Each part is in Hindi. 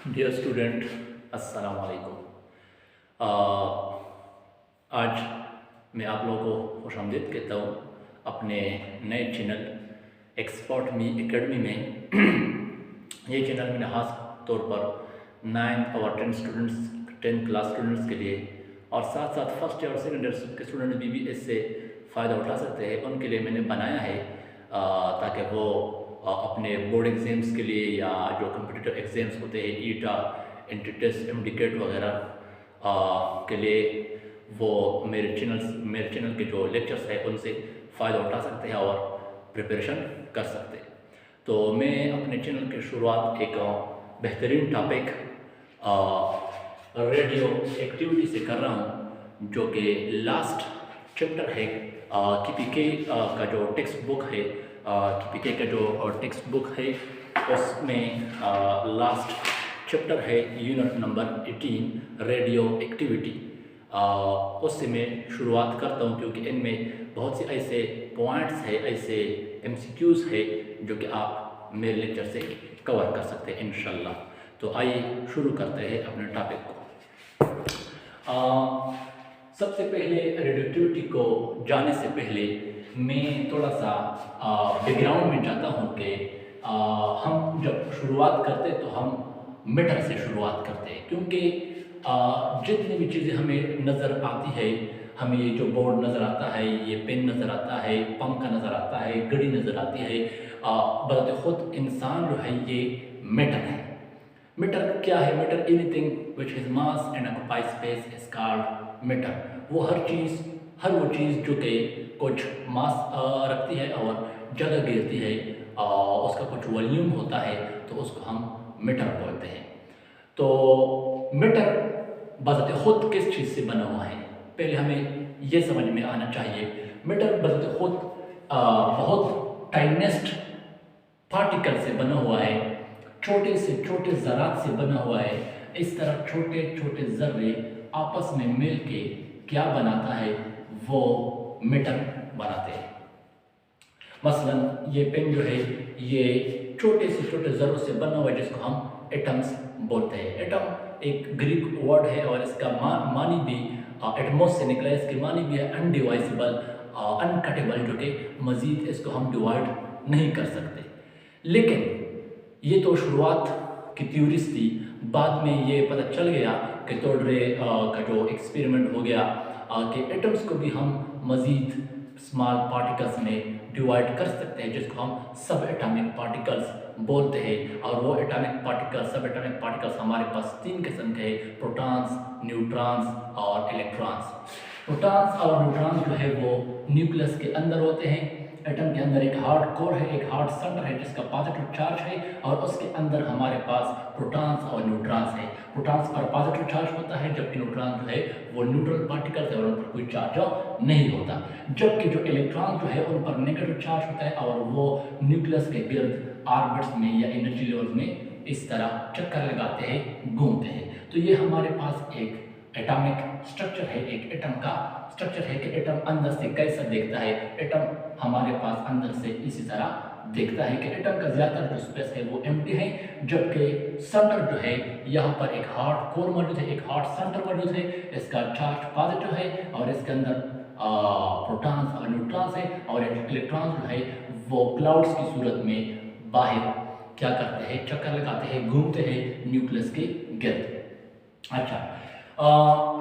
डियर स्टूडेंट, अस्सलाम वालेकुम। आज मैं आप लोगों को खुशामदीद कहता हूँ अपने नए चैनल एक्सपर्ट मी एकेडमी में। ये चैनल मैंने ख़ास तौर पर 9th और 10th क्लास स्टूडेंट्स के लिए और साथ साथ फर्स्ट ईयर और सेकेंड ईयर के स्टूडेंट भी इससे फ़ायदा उठा सकते हैं, उनके लिए मैंने बनाया है ताकि वो अपने बोर्ड एग्ज़ाम्स के लिए या जो कम्पिटिटिव एग्ज़ाम्स होते हैं ईटा, एंट्री-टेस्ट, एमडीकेट वगैरह के लिए वो मेरे चैनल के जो लेक्चर्स हैं उनसे फ़ायदा उठा सकते हैं और प्रिपरेशन कर सकते हैं। तो मैं अपने चैनल की शुरुआत एक बेहतरीन टॉपिक रेडियो एक्टिविटी से कर रहा हूँ, जो कि लास्ट चैप्टर है KPK का जो टेक्स्ट बुक है। KPK का जो टेक्स्ट बुक है उसमें लास्ट चैप्टर है यूनिट नंबर 18 रेडियो एक्टिविटी। उससे मैं शुरुआत करता हूँ क्योंकि इनमें बहुत से ऐसे पॉइंट्स है, ऐसे MCQs है जो कि आप मेरे लेक्चर से कवर कर सकते हैं इंशाल्लाह। तो आइए शुरू करते हैं अपने टॉपिक को। सबसे पहले रेडियो एक्टिविटी को जाने से पहले मैं थोड़ा सा बैकग्राउंड में जाता हूँ कि हम जब शुरुआत करते तो हम मीटर से शुरुआत करते हैं, क्योंकि जितनी भी चीज़ें हमें नज़र आती है, हमें ये जो बोर्ड नज़र आता है, ये पेन नज़र आता है, पंखा नज़र आता है, घड़ी नज़र आती है, बल्कि ख़ुद इंसान जो है ये मीटर है। मीटर क्या है? Matter anything which is mass and occupy space is called matter. वो हर वो चीज़ जो कि कुछ मास रखती है और जगह घेरती है, उसका कुछ वॉल्यूम होता है, तो उसको हम मीटर बोलते हैं। तो मीटर बज़ाते खुद किस चीज़ से बना हुआ है, पहले हमें ये समझ में आना चाहिए। मीटर बज़ाते खुद बहुत टाइनेस्ट पार्टिकल से बना हुआ है, छोटे से छोटे ज़रात से बना हुआ है। इस तरह छोटे छोटे ज़र्रे आपस में मिल के क्या बनाता है, वो मीटर बनाते हैं। मसलन ये पेन जो है ये छोटे से छोटे ज़र्रों से बना हुआ है, जिसको हम एटम्स बोलते हैं। एटम एक ग्रीक वर्ड है और इसका मानी भी एटमोस से निकला है। इसकी मानी भी है अनडिवाइजेबल, अनकटेबल, जो कि मज़ीद इसको हम डिवाइड नहीं कर सकते। लेकिन ये तो शुरुआत की थ्योरीज थी, बाद में ये पता चल गया कि टोडरे का जो एक्सपेरिमेंट हो गया कि एटम्स को भी हम मज़ीद स्मॉल पार्टिकल्स में डिवाइड कर सकते हैं, जिसको हम सब एटॉमिक पार्टिकल्स बोलते हैं। और वो सब एटॉमिक पार्टिकल्स हमारे पास 3 किस्म के हैं: प्रोटॉन्स, न्यूट्रॉन्स और इलेक्ट्रॉन्स। प्रोटॉन्स और न्यूट्रॉन्स जो है वो न्यूक्लियस के अंदर होते हैं। एटम के अंदर एक हार्ड कोर है, एक हार्ड सेंटर है जिसका पॉजिटिव चार्ज है, और उसके अंदर हमारे पास प्रोटॉन्स और न्यूट्रॉन्स है। प्रोटॉन्स पर पॉजिटिव चार्ज होता है, जबकि न्यूट्रॉन जो है वो न्यूट्रल पार्टिकल्स है और उन पर कोई चार्ज नहीं होता। जबकि जो इलेक्ट्रॉन जो है उन पर नेगेटिव चार्ज होता है और वो न्यूक्लियस के गिर्द ऑर्बिट्स में या एनर्जी लेवल्स में इस तरह चक्कर लगाते हैं, घूमते हैं। तो ये हमारे पास एक एटॉमिक स्ट्रक्चर है, एक एटम का स्ट्रक्चर है कि एटम अंदर से कैसा दिखता है। एटम हमारे पास अंदर से इसी तरह दिखता है कि एटम का ज़्यादातर जो स्पेस है वो एम्प्टी है, जबकि सेंटर जो है यहाँ पर एक हार्ड कोर मौजूद है, एक हार्ड सेंटर मौजूद है। इसका चार्ज पॉजिटिव है और इसके अंदर प्रोटॉन्स और न्यूट्रॉन्स है, और इलेक्ट्रॉन्स जो है वो क्लाउड्स की सूरत में बाहर क्या करते हैं, चक्कर लगाते हैं, घूमते हैं न्यूक्लियस के गिर्द। अच्छा,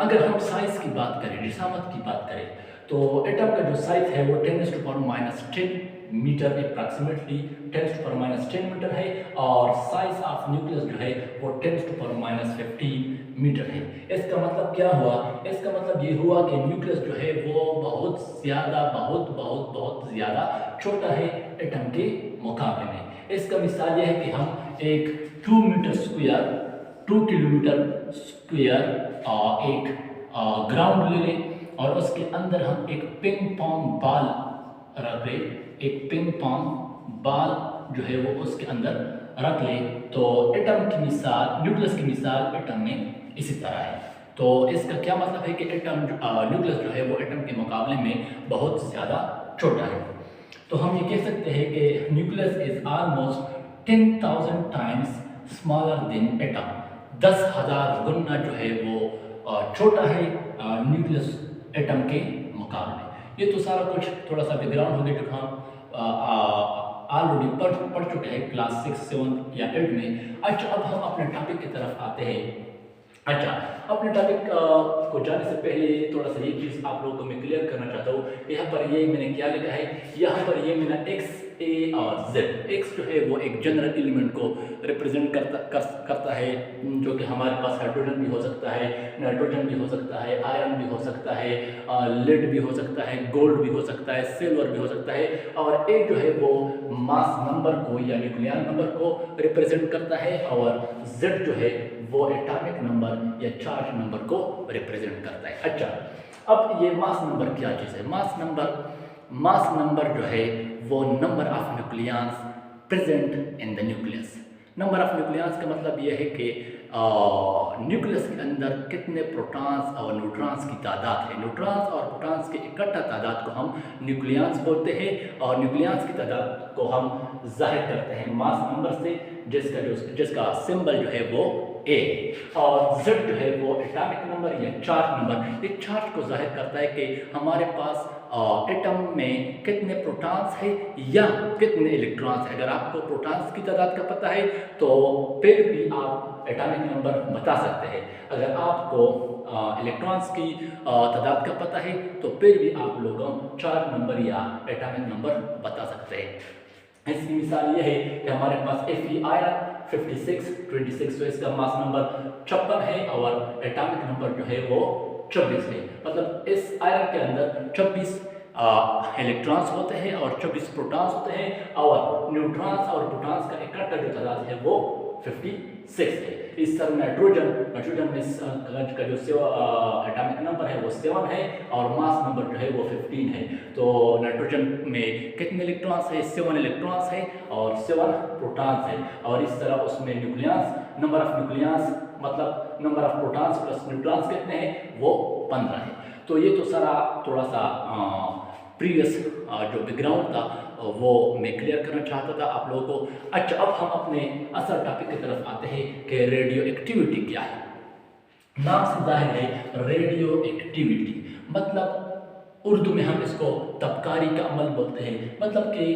अगर हम साइज की बात करें, रिसामत की बात करें, तो एटम का जो साइज है वो 10⁻⁻10 मीटर, अप्रॉक्सीमेटली 10⁻⁻10 मीटर है, और साइज ऑफ न्यूक्लियस जो है वो 10⁻15 मीटर है। इसका मतलब क्या हुआ? इसका मतलब ये हुआ कि न्यूक्लियस जो है वो बहुत ज़्यादा छोटा है एटम के मुकाबले में। इसका मिसाल यह है कि हम एक 2 मीटर स्क्वायर, 2 किलोमीटर स्क्वायर एक ग्राउंड ले लें और उसके अंदर हम एक पिंग पोंग बॉल रख लें, एक पिंग पोंग बॉल जो है वो उसके अंदर रख लें, तो एटम की मिसाल, न्यूक्लियस की मिसाल एटम में इसी तरह है। तो इसका क्या मतलब है कि एटम न्यूक्लियस जो है वो एटम के मुकाबले में बहुत ज़्यादा छोटा है। तो हम ये कह सकते हैं कि nucleus is almost 10,000 times smaller than atom. 10,000 गुना जो है वो छोटा है न्यूक्लियस एटम के मुकाबले। ये तो सारा कुछ थोड़ा सा बैकग्राउंड हो गया जो हम ऑलरेडी पढ़ चुके हैं क्लास 6, 7 या 8 में। अच्छा, अब हम अपने टॉपिक की तरफ आते हैं। अच्छा, अपने टॉपिक को जाने से पहले थोड़ा सा ये चीज़ आप लोगों को मैं क्लियर करना चाहता हूँ। यहाँ पर ये मैंने क्या लिखा है, यहाँ पर ये मैंने एक्स, ए और जेड। एक्स जो है वो एक जनरल एलिमेंट को रिप्रेजेंट करता है, जो कि हमारे पास हाइड्रोजन भी हो सकता है, नाइट्रोजन भी हो सकता है, आयरन भी हो सकता है, लेड भी हो सकता है, गोल्ड भी हो सकता है, सिल्वर भी हो सकता है। और ए जो है वो मास नंबर को या न्यूक्लियर नंबर को रिप्रेजेंट करता है, और जेड जो है वो एटॉमिक नंबर या चार्ज नंबर को रिप्रेजेंट करता है। अच्छा, अब ये मास नंबर क्या चीज़ है? मास नंबर जो है वो number of nucleus present in the nucleus. Number of nucleus का मतलब ये है कि न्यूक्लियस के अंदर कितने प्रोटॉन्स और न्यूट्रॉन्स की तादाद है। न्यूट्रॉन्स और प्रोटॉन्स की इकट्ठा तादाद को हम न्यूक्लियस बोलते हैं, और न्यूक्लियस की तादाद को हम जाहिर करते हैं मास नंबर से, जिसका सिंबल जो है वो ए। और जेड जो है वो एटॉमिक नंबर या चार्ज नंबर, ये चार्ज को जाहिर करता है कि हमारे पास एटम में कितने प्रोटॉन्स है या कितने इलेक्ट्रॉन्स है। अगर आपको प्रोटॉन्स की तादाद का पता है तो फिर भी आप एटॉमिक नंबर बता सकते हैं। अगर आपको इलेक्ट्रॉन्स की तादाद का पता है तो फिर भी आप लोगों चार्ज नंबर या एटॉमिक नंबर बता सकते हैं। इसकी मिसाल ये है कि हमारे पास Fe आयरन 26, तो इसका मास नंबर 56 है, और एटॉमिक नंबर जो है वो 24 है। मतलब इस आयरन के अंदर 24 इलेक्ट्रॉन्स होते हैं और 24 प्रोटॉन्स होते हैं, और न्यूट्रॉन्स और प्रोटॉन्स का इकट्ठा जो तादाद है वो 56 है। इस तरह नाइट्रोजन में का जो एटॉमिक नंबर है वो 7 है, और मास नंबर जो है वो 15 है। तो नाइट्रोजन में कितने इलेक्ट्रॉन्स है? 7 इलेक्ट्रॉन्स है और 7 प्रोटॉन्स है। और इस तरह उसमें न्यूक्लियस, नंबर ऑफ न्यूक्लियस मतलब number of protons plus neutrons कितने हैं वो 15 है। तो ये तो सारा थोड़ा सा प्रीवियस जो बैकग्राउंड था वो मैं क्लियर करना चाहता था आप लोगों को। अच्छा, अब हम अपने असल टॉपिक की तरफ आते हैं कि रेडियो एक्टिविटी क्या है। नाम से जाहिर है रेडियो एक्टिविटी मतलब उर्दू में हम इसको तबकारी का अमल बोलते हैं। मतलब कि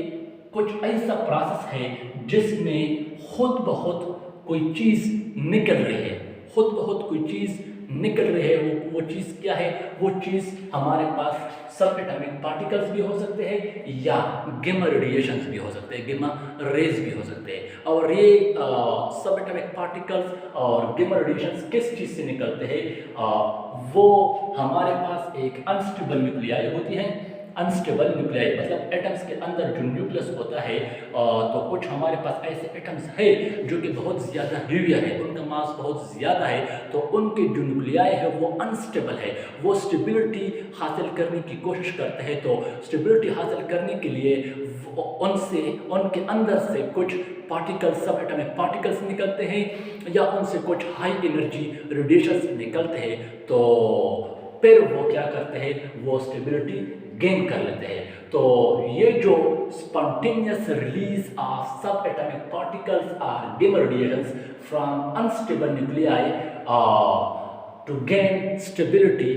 कुछ ऐसा प्रोसेस है जिसमें खुद ब खुद कोई चीज़ निकल रही है, खुद ब खुद कोई चीज़ निकल रही है। वो चीज़ क्या है? वो चीज़ हमारे पास सब एटॉमिक पार्टिकल्स भी हो सकते हैं या गेमा रेडिएशंस भी हो सकते हैं, गेमा रेज भी हो सकते हैं। और ये सब एटॉमिक पार्टिकल्स और गेमा रेडिएशंस किस चीज़ से निकलते हैं? वो हमारे पास एक अनस्टेबल न्यूक्लियाई होती है। अनस्टेबल न्यूक्लियाई मतलब एटम्स के अंदर जो न्यूक्लियस होता है, तो कुछ हमारे पास ऐसे एटम्स है जो कि बहुत ज़्यादा हेवियर है, उनका मास बहुत ज़्यादा है, तो उनके जो न्यूक्लियाई है वो अनस्टेबल है। वो स्टेबिलिटी हासिल करने की कोशिश करते हैं। तो स्टेबिलिटी हासिल करने के लिए उनके अंदर से कुछ पार्टिकल्स, सब एटॉमिक पार्टिकल्स निकलते हैं या उनसे कुछ हाई एनर्जी रेडिएशंस निकलते हैं। तो फिर वो क्या करते हैं? वो स्टेबिलिटी गेन कर लेते हैं। तो ये जो spontaneous release of sub atomic particles or gamma radiations from unstable nuclei to gain stability,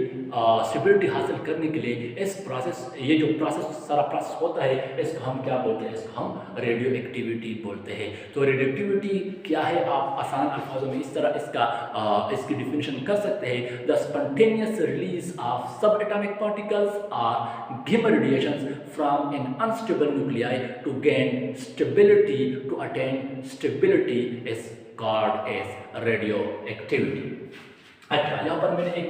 stability हासिल करने के लिए इस प्रोसेस, ये जो सारा प्रोसेस होता है, इसको हम क्या बोलते हैं? इसको हम रेडियो एक्टिविटी बोलते हैं। तो रेडियो एक्टिविटी क्या है? आप आसान अल्फाजों में इस तरह इसकी डिफिनेशन कर सकते हैं। The spontaneous release of sub atomic particles or gamma radiations from an unstable nuclei to gain stability, to attain stability is called as radio activity. अच्छा, यहाँ पर मैंने एक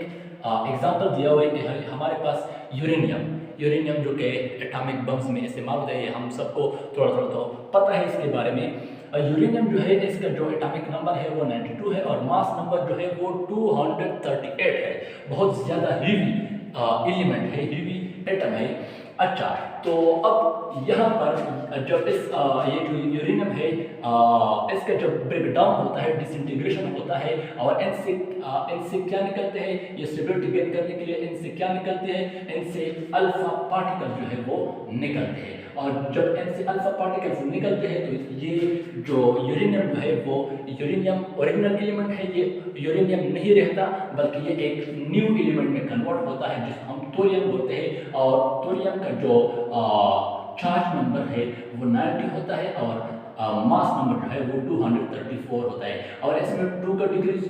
एग्जाम्पल दिया हुआ है कि हमारे पास यूरेनियम जो कि एटॉमिक बम्स में इस्तेमाल होता है, ये हम सबको थोड़ा थोड़ा तो पता है इसके बारे में। यूरेनियम जो है इसका जो एटॉमिक नंबर है वो 92 है और मास नंबर जो है वो 238 है। बहुत ज़्यादा हेवी एलिमेंट है, हेवी एटम है। अच्छा, तो अब यहाँ पर जब ये जो यूरेनियम है इसका जब ब्रेक डाउन होता है, डिसइंटीग्रेशन होता है और इनसे क्या निकलते हैं, ये स्टेबिलिटी गेन करने के लिए इनसे क्या निकलते हैं, इनसे अल्फा पार्टिकल जो है वो निकलते हैं। और जब इनसे अल्फा पार्टिकल्स निकलते हैं तो ये जो यूरेनियम जो है वो यूरेनियम ओरिजिनल एलिमेंट है, ये यूरेनियम नहीं रहता बल्कि ये एक न्यू एलिमेंट में कन्वर्ट होता है जिसको हम थोरियम बोलते हैं। और थोरियम का जो चार्ज नंबर है वो 90 होता है और मास नंबर जो है वो 234 होता है। और इसमें 2 का डिग्रीज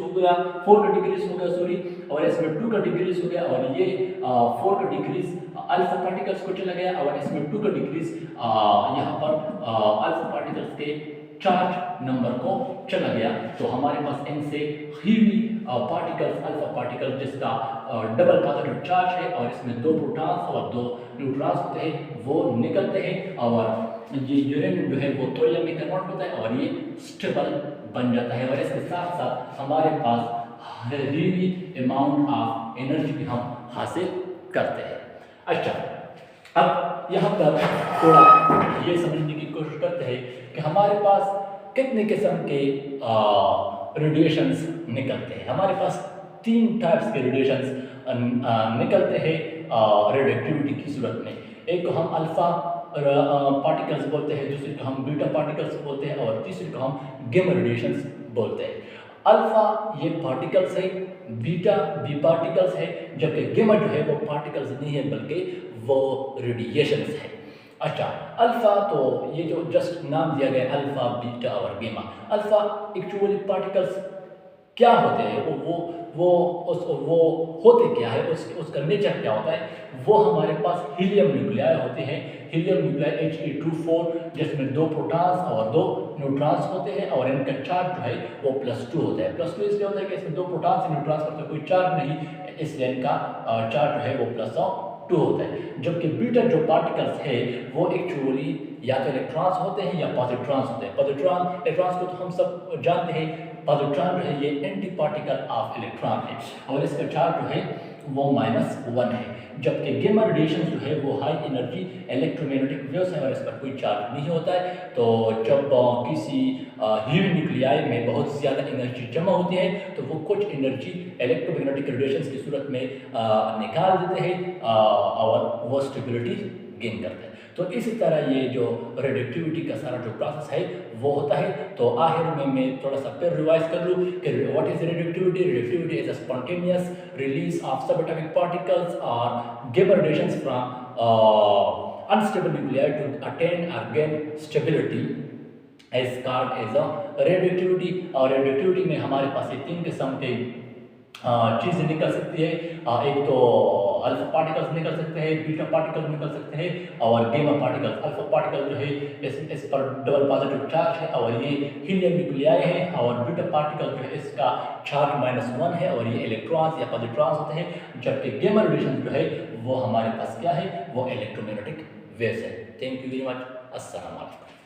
हो गया, 4 का डिग्रीज हो गया सॉरी, और इसमें 2 का डिग्रीज हो गया और ये 4 का डिग्रीज अल्फा पार्टिकल्स को चला गया और इसमें 2 का डिग्रीज यहाँ पर अल्फा पार्टिकल्स के चार्ज नंबर को चला गया। तो हमारे पास इनसे हीवी पार्टिकल्स अल्फा पार्टिकल जिसका डबल पॉजिटिव चार्ज है और इसमें 2 प्रोटॉन्स और 2 न्यूट्रॉन्स होते हैं वो निकलते हैं और ये यूरेनियम जो है वो थोरियम में कन्वर्ट होता है और ये स्टेबल बन जाता है। और इसके साथ साथ हमारे पास हीवी अमाउंट ऑफ एनर्जी भी हम हासिल करते हैं। अच्छा, अब यहाँ पर थोड़ा ये समझने की कोशिश करते हैं कि हमारे पास कितने किस्म के रेडिएशंस निकलते हैं। हमारे पास 3 टाइप्स के रेडिएशंस निकलते हैं रेडियोएक्टिविटी की सूरत में। एक को हम अल्फा पार्टिकल्स बोलते हैं, दूसरे को हम बीटा पार्टिकल्स बोलते हैं और तीसरे को हम गैमा रेडिएशंस बोलते हैं। अल्फा ये पार्टिकल्स है, बीटा भी पार्टिकल्स है, जबकि गैमा जो है वो पार्टिकल्स नहीं है बल्कि वो रेडिएशंस है। अच्छा, अल्फा तो ये जो जस्ट नाम दिया गया अल्फा बीटा और गैमा। अल्फा एक्चुअली पार्टिकल्स क्या होते हैं, वो होते क्या है, उसका नेचर क्या होता है, वो हमारे पास हीलियम न्यूक्लियाई होते हैं। हीलियम न्यूक्लियाई He2 जिसमें 2 प्रोटॉन्स और 2 न्यूट्रॉन्स होते हैं और इनका चार्ज जो है वो +2 होता है। +2 इसलिए होता है कि इसमें 2 प्रोटॉन्स और न्यूट्रॉन्स पर कोई चार्ज नहीं, इसलिए इनका चार्ज जो है वो +2 होता है। जबकि बीटा जो पार्टिकल्स है वो एक्चुअली या तो इलेक्ट्रॉन्स होते हैं या पॉजिट्रॉन्स होते हैं। इलेक्ट्रॉन्स को तो हम सब जानते हैं, पॉजिट्रॉन जो है ये एंटी पार्टिकल ऑफ इलेक्ट्रॉन है और इसका चार्ज जो है वो -1 है। जबकि गैमा रेडिएशन जो है वो हाई एनर्जी इलेक्ट्रोमैग्नेटिक वेव्स है और इस पर कोई चार्ज नहीं होता है। तो जब किसी हीवी न्यूक्लियाई में बहुत ज़्यादा एनर्जी जमा होती है तो वो कुछ एनर्जी इलेक्ट्रोमैग्नेटिक रेडिएशन की सूरत में निकाल देते हैं और वो स्टेबिलिटी गेन करते हैं। तो इसी तरह ये जो रेडियोएक्टिविटी का सारा जो प्रोसेस है वो होता है। तो आखिर में मैं थोड़ा सा फिर रिवाइज कर लूँ कि what is radioactivity. Radioactivity is a spontaneous release of subatomic particles और gamma radiations from unstable nuclei to attain और gain stability is called as a radioactivity. और रेडियोएक्टिविटी में हमारे पास ये 3 किस्म के चीज़ें निकल सकती है। एक तो अल्फा पार्टिकल्स निकल सकते हैं, बीटा पार्टिकल्स निकल सकते हैं और गैमा पार्टिकल्स। अल्फा पार्टिकल जो है इस पर डबल पॉजिटिव चार्ज है और ये हीलियम न्यूक्लियाई है और बीटा पार्टिकल जो है इसका चार्ज -1 है और ये इलेक्ट्रॉन्स या पॉजिट्रॉन्स होते हैं। जबकि गैमा रेडिएशन जो है वो हमारे पास क्या है, वो इलेक्ट्रोमैग्नेटिक वेव्स है। Thank you very much. अस्सलाम वालेकुम।